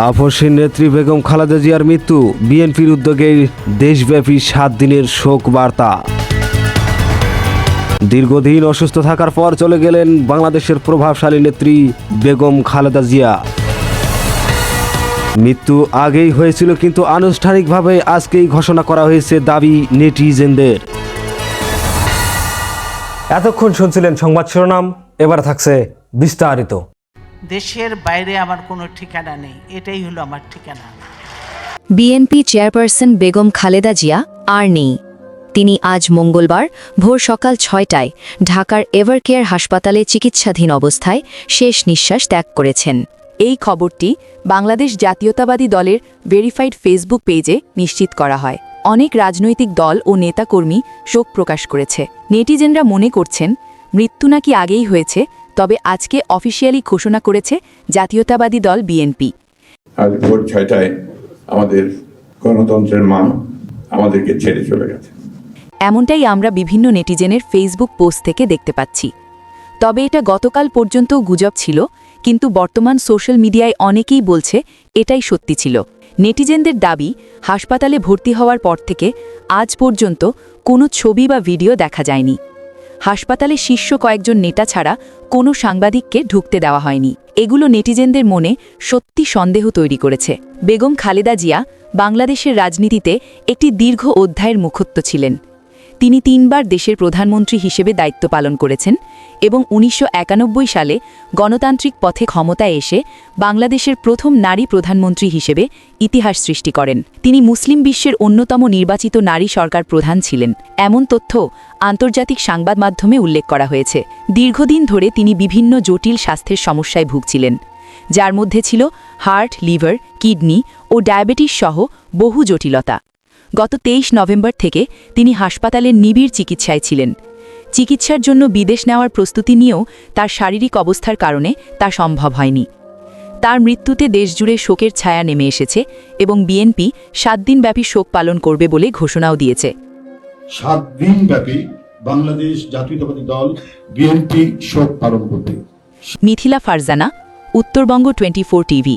আপসের নেত্রী বেগম খালেদা জিয়ার মৃত্যু, বিএনপির উদ্যোগে দেশব্যাপী 7 দিনের শোক বার্তা। দীর্ঘদিন অসুস্থ থাকার পর চলে গেলেন বাংলাদেশের প্রভাবশালী নেত্রী বেগম খালেদা জিয়া। মৃত্যু আগেই হয়েছিল, কিন্তু আনুষ্ঠানিকভাবে আজকেই ঘোষণা করা হয়েছে, দাবি নেটিজেনদের। এতক্ষণ শুনছিলেন সংবাদ শিরোনাম, এবার থাকছে বিস্তারিত। দেশের বাইরে আমার কোনো ঠিকানা নেই, এটাই হলো আমার ঠিকানা। বিএনপি চেয়ারপারসন বেগম খালেদা জিয়া আর নেই। তিনি আজ মঙ্গলবার ভোর সকাল 6টায় ঢাকার এভারকেয়ার হাসপাতালে চিকিৎসাধীন অবস্থায় শেষ নিঃশ্বাস ত্যাগ করেছেন। এই খবরটি বাংলাদেশ জাতীয়তাবাদী দলের ভেরিফাইড ফেসবুক পেজে নিশ্চিত করা হয়। অনেক রাজনৈতিক দল ও নেতাকর্মী শোক প্রকাশ করেছে। নেটিজেনরা মনে করছেন মৃত্যু নাকি আগেই হয়েছে, তবে আজকে অফিসিয়ালি ঘোষণা করেছে জাতীয়তাবাদী দল বিএনপি। আজ ভোর 6টায় আমাদের গণতন্ত্রের মা আমাদেরকে ছেড়ে চলে গেছে। এমনটাই আমরা বিভিন্ন নেটিজেনের ফেসবুক পোস্ট থেকে দেখতে পাচ্ছি। তবে এটা গতকাল পর্যন্ত গুজব ছিল, কিন্তু বর্তমান সোশ্যাল মিডিয়ায় অনেকেই বলছে এটাই সত্যি ছিল। নেটিজেনদের দাবি, হাসপাতালে ভর্তি হওয়ার পর থেকে আজ পর্যন্ত কোনো ছবি বা ভিডিও দেখা যায়নি। হাসপাতালে শীর্ষ কয়েকজন নেতা ছাড়া কোনো সাংবাদিককে ঢুকতে দেওয়া হয়নি। এগুলো নেটিজেনদের মনে সত্যি সন্দেহ তৈরি করেছে। বেগম খালেদা জিয়া বাংলাদেশের রাজনীতিতে একটি দীর্ঘ অধ্যায়ের মুখত্ব ছিলেন। তিনি 3বার দেশের প্রধানমন্ত্রী হিসেবে দায়িত্ব পালন করেছেন এবং 1991 সালে গণতান্ত্রিক পথে ক্ষমতায় এসে বাংলাদেশের প্রথম নারী প্রধানমন্ত্রী হিসেবে ইতিহাস সৃষ্টি করেন। তিনি মুসলিম বিশ্বের অন্যতম নির্বাচিত নারী সরকার প্রধান ছিলেন, এমন তথ্য আন্তর্জাতিক সংবাদ মাধ্যমে উল্লেখ করা হয়েছে। দীর্ঘদিন ধরে তিনি বিভিন্ন জটিল স্বাস্থ্যের সমস্যায় ভুগছিলেন, যার মধ্যে ছিল হার্ট, লিভার, কিডনি ও ডায়াবেটিস সহ বহু জটিলতা। গত 23 নভেম্বর থেকে তিনি হাসপাতালের নিবিড় চিকিৎসায় ছিলেন। চিকিৎসার জন্য বিদেশ নেওয়ার প্রস্তুতি নিয়েও তার শারীরিক অবস্থার কারণে তা সম্ভব হয়নি। তার মৃত্যুতে দেশজুড়ে শোকের ছায়া নেমে এসেছে এবং বিএনপি 7 দিনব্যাপী শোক পালন করবে বলে ঘোষণাও দিয়েছে। 7 দিনব্যাপী বাংলাদেশ জাতীয়তাবাদী দল বিএনপি শোক পালন করবে। মিথিলা ফারজানা, উত্তরবঙ্গ 24 টিভি।